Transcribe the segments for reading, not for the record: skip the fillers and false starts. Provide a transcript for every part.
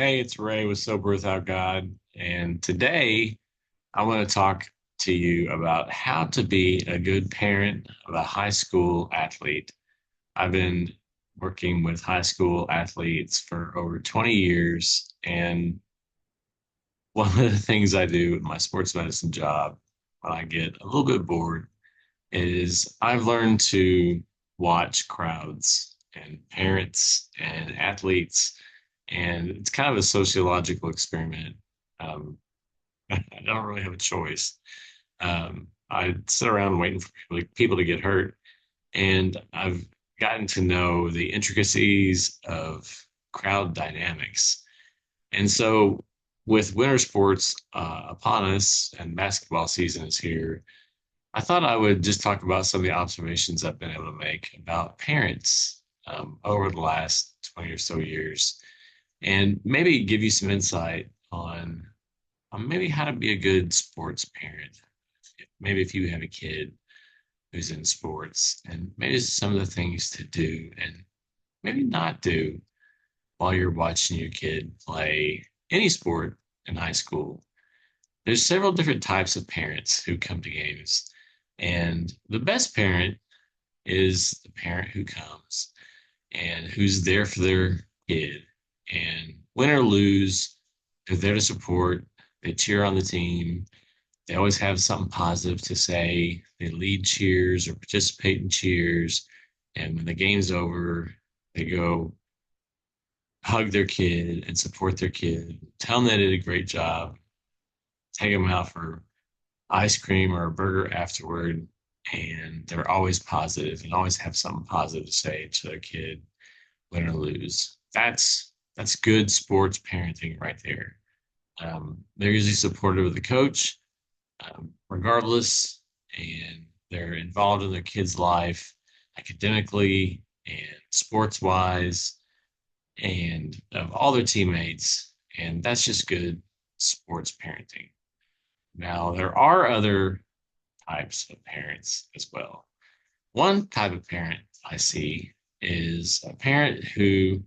Hey, it's Ray with Sober Without God, and today I want to talk to you about how to be a good parent of a high school athlete. I've been working with high school athletes for over 20 years, and one of the things I do in my sports medicine job when I get a little bit bored is I've learned to watch crowds and parents and athletes, and it's kind of a sociological experiment. Um, I don't really have a choice. I sit around waiting for people to get hurt, and I've gotten to know the intricacies of crowd dynamics. And so, with winter sports upon us and basketball season is here, I thought I would just talk about some of the observations I've been able to make about parents over the last 20 or so years, and maybe give you some insight on maybe how to be a good sports parent. Maybe if you have a kid who's in sports, and maybe some of the things to do and maybe not do while you're watching your kid play any sport in high school. There's several different types of parents who come to games, and the best parent is the parent who comes and who's there for their kid. And win or lose, they're there to support. They cheer on the team. They always have something positive to say. They lead cheers or participate in cheers. And when the game's over, they go hug their kid and support their kid, tell them they did a great job, take them out for ice cream or a burger afterward. And they're always positive and always have something positive to say to their kid, win or lose. That's good sports parenting right there. They're usually supportive of the coach, regardless, and they're involved in their kid's life academically and sports wise and of all their teammates. And that's just good sports parenting. Now, there are other types of parents as well. One type of parent I see is a parent who,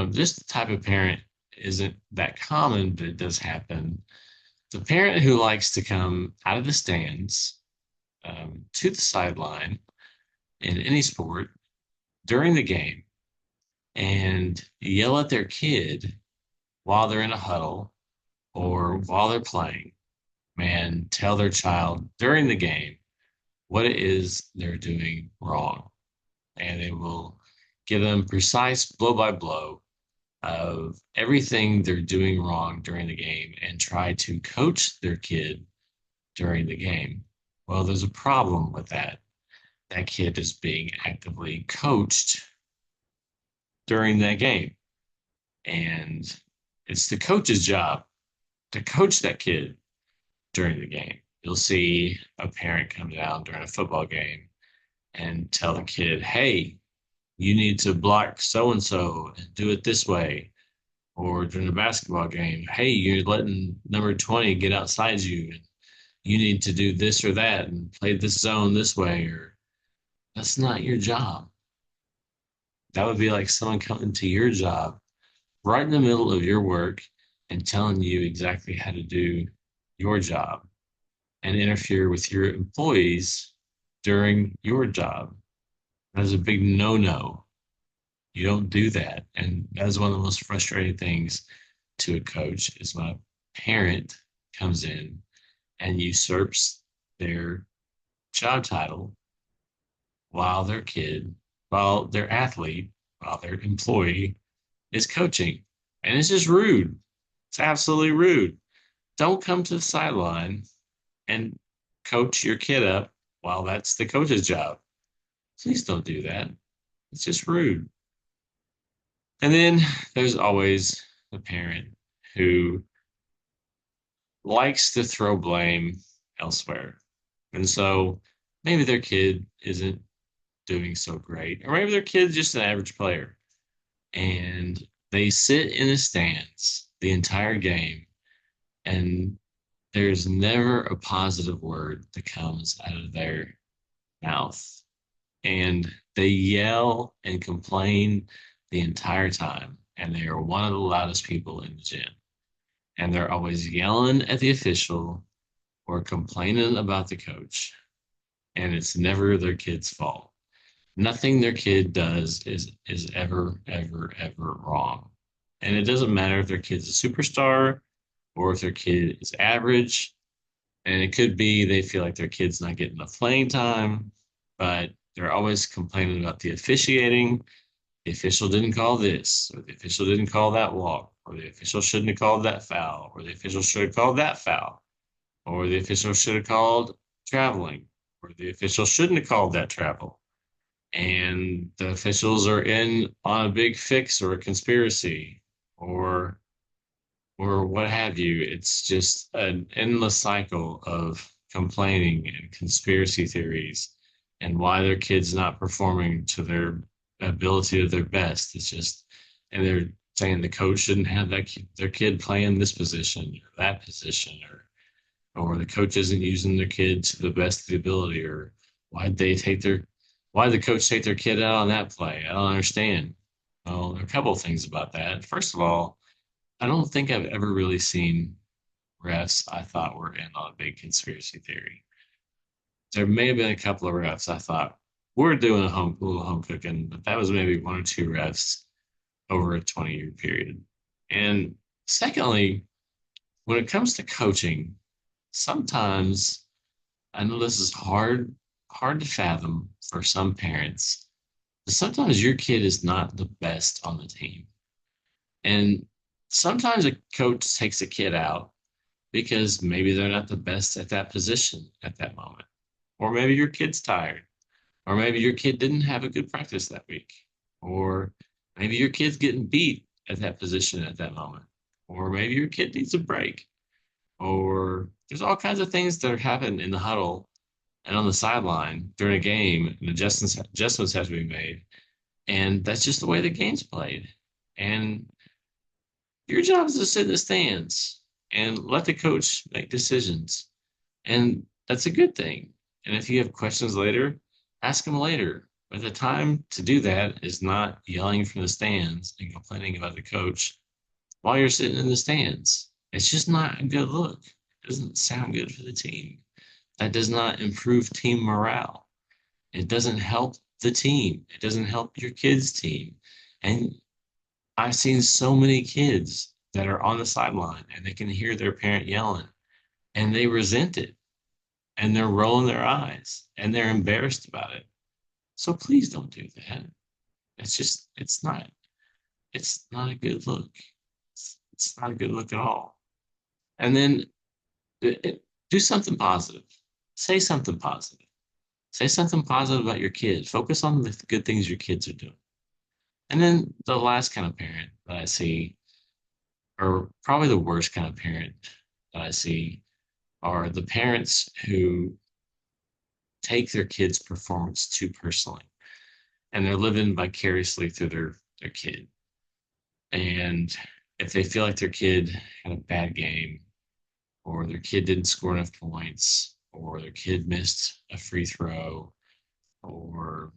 this type of parent isn't that common, but it does happen. The parent who likes to come out of the stands to the sideline in any sport during the game and yell at their kid while they're in a huddle or while they're playing, and tell their child during the game what it is they're doing wrong. And it will give them precise blow by blow of everything they're doing wrong during the game and try to coach their kid during the game. Well, there's a problem with that. That kid is being actively coached during that game. And it's the coach's job to coach that kid during the game. You'll see a parent come down during a football game and tell the kid, hey, you need to block so and so and do it this way. Or during a basketball game, hey, you're letting number 20 get outside you, and you need to do this or that and play this zone this way. Or that's not your job. That would be like someone coming to your job right in the middle of your work and telling you exactly how to do your job and interfere with your employees during your job. That is a big no-no. You don't do that. And that is one of the most frustrating things to a coach is when a parent comes in and usurps their job title while their kid, while their athlete, while their employee is coaching. And it's just rude. It's absolutely rude. Don't come to the sideline and coach your kid up while that's the coach's job. Please don't do that. It's just rude. And then there's always the parent who likes to throw blame elsewhere. And so maybe their kid isn't doing so great, or maybe their kid's just an average player. And they sit in the stands the entire game, and there's never a positive word that comes out of their mouth. And they yell and complain the entire time. and they are one of the loudest people in the gym. And they're always yelling at the official or complaining about the coach. And it's never their kid's fault. Nothing their kid does is ever wrong. And it doesn't matter if their kid's a superstar or if their kid is average. And it could be they feel like their kid's not getting enough playing time, but they're always complaining about the officiating. The official didn't call this, or the official didn't call that walk, or the official shouldn't have called that foul, or the official should have called that foul, or the official should have called traveling, or the official shouldn't have called that travel. And the officials are in on a big fix or a conspiracy or what have you. It's just an endless cycle of complaining and conspiracy theories and why their kid's not performing to their ability of their best. It's just, and they're saying the coach shouldn't have their kid playing this position or that position, or the coach isn't using their kid to the best of the ability, or why'd they take their, why did the coach take their kid out on that play? I don't understand. Well, there are a couple of things about that. First of all, I don't think I've ever really seen refs I thought were in on a big conspiracy theory. There may have been a couple of refs I thought we're doing a little home cooking, but that was maybe one or two refs over a 20-year period. And secondly, when it comes to coaching, sometimes I know this is hard to fathom for some parents, but sometimes your kid is not the best on the team. And sometimes a coach takes a kid out because maybe they're not the best at that position at that moment. Or maybe your kid's tired. Or maybe your kid didn't have a good practice that week. Or maybe your kid's getting beat at that position at that moment. Or maybe your kid needs a break. Or there's all kinds of things that happen in the huddle and on the sideline during a game, and adjustments have to be made. And that's just the way the game's played. And your job is to sit in the stands and let the coach make decisions. And that's a good thing. And if you have questions later, ask them later. But the time to do that is not yelling from the stands and complaining about the coach while you're sitting in the stands. It's just not a good look. It doesn't sound good for the team. That does not improve team morale. It doesn't help the team. It doesn't help your kids' team. And I've seen so many kids that are on the sideline and they can hear their parent yelling and they resent it and they're rolling their eyes and they're embarrassed about it. So please don't do that. It's just, it's not a good look. It's not a good look at all. And then do something positive. Say something positive. Say something positive about your kids. Focus on the good things your kids are doing. And then the last kind of parent that I see, or probably the worst kind of parent that I see, are the parents who take their kids' performance too personally and they're living vicariously through their kid. And if they feel like their kid had a bad game, or their kid didn't score enough points, or their kid missed a free throw, or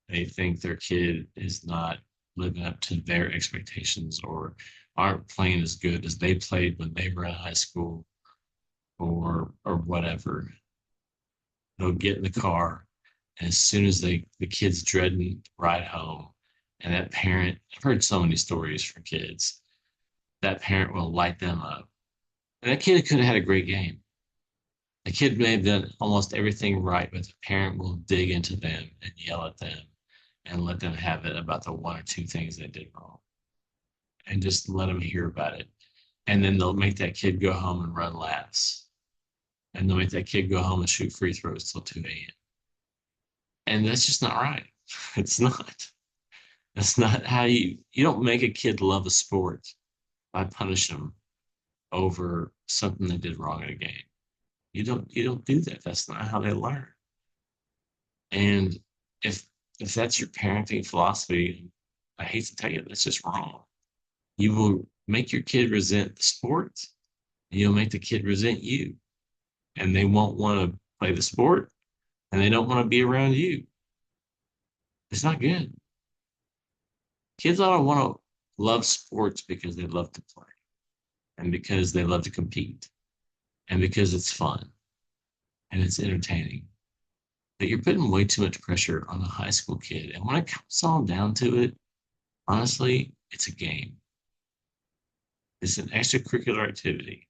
they think their kid is not living up to their expectations or aren't playing as good as they played when they were in high school or whatever. They'll get in the car and as soon as the kid's dreading the ride home and that parent, I've heard so many stories from kids, that parent will light them up. And that kid could have had a great game. The kid may have done almost everything right, but the parent will dig into them and yell at them and let them have it about the one or two things they did wrong and just let them hear about it. And then they'll make that kid go home and run laps. And they'll make that kid go home and shoot free throws till 2 a.m. And that's just not right. It's not. That's not how you don't make a kid love a sport by punishing them over something they did wrong in a game. You don't do that. That's not how they learn. And if if that's your parenting philosophy, I hate to tell you, that's just wrong. You will make your kid resent the sport, and you'll make the kid resent you, and they won't want to play the sport, and they don't want to be around you. It's not good. Kids ought to want to love sports because they love to play and because they love to compete and because it's fun and it's entertaining. But you're putting way too much pressure on a high school kid. And when it comes all down to it, honestly, it's a game. It's an extracurricular activity.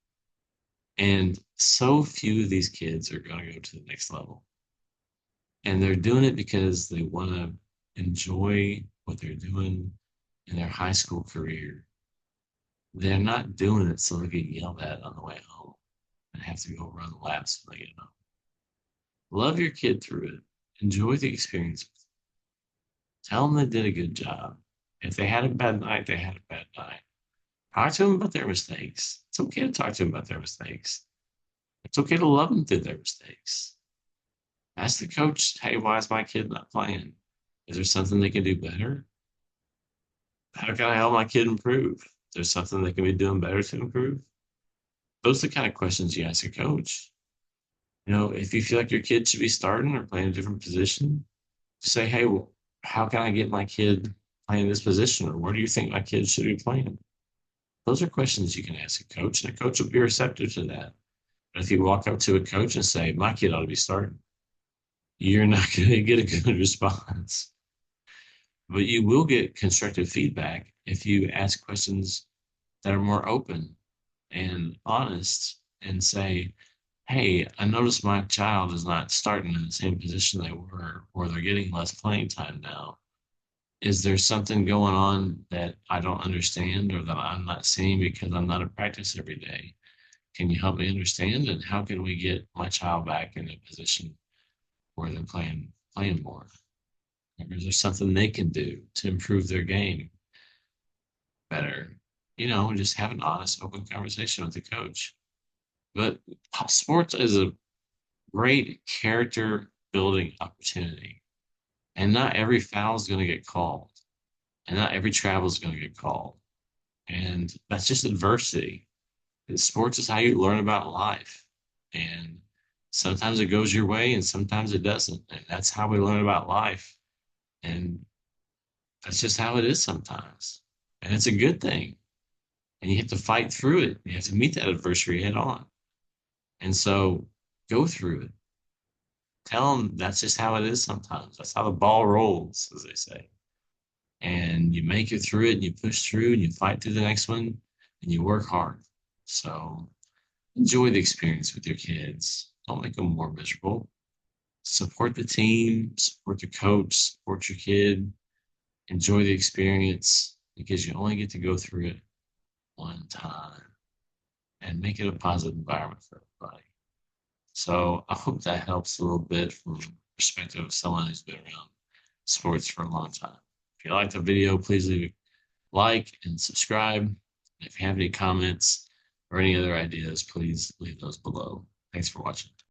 And so few of these kids are going to go to the next level. And they're doing it because they want to enjoy what they're doing in their high school career. They're not doing it so they get yelled at on the way home and have to go run laps when they get home. Love your kid through it. Enjoy the experience. Tell them they did a good job. If they had a bad night, they had a bad night. Talk to them about their mistakes. It's okay to talk to them about their mistakes. It's okay to love them through their mistakes. Ask the coach, hey, why is my kid not playing? Is there something they can do better? How can I help my kid improve? There's something they can be doing better to improve. Those are the kind of questions you ask a coach. If you feel like your kid should be starting or playing a different position, say, hey, well, how can I get my kid playing this position? Or where do you think my kid should be playing? Those are questions you can ask a coach, and a coach will be receptive to that. But if you walk up to a coach and say, my kid ought to be starting, you're not going to get a good response. But you will get constructive feedback if you ask questions that are more open and honest and say, hey, I noticed my child is not starting in the same position they were, or they're getting less playing time now. Is there something going on that I don't understand or that I'm not seeing because I'm not at practice every day? Can you help me understand? And how can we get my child back in a position where they're playing more? Or is there something they can do to improve their game better? Just have an honest, open conversation with the coach. But sports is a great character building opportunity. And not every foul is going to get called, and not every travel is going to get called. And that's just adversity. And sports is how you learn about life. And sometimes it goes your way and sometimes it doesn't. And that's how we learn about life. And that's just how it is sometimes. And it's a good thing. And you have to fight through it. You have to meet that adversity head on. And so go through it. Tell them that's just how it is sometimes. That's how the ball rolls, as they say. And you make it through it and you push through and you fight through the next one and you work hard. So enjoy the experience with your kids. Don't make them more miserable. Support the team, support the coach, support your kid. Enjoy the experience because you only get to go through it one time and make it a positive environment for everybody. So I hope that helps a little bit from the perspective of someone who's been around sports for a long time. If you like the video, please leave a like and subscribe. If you have any comments or any other ideas, please leave those below. Thanks for watching.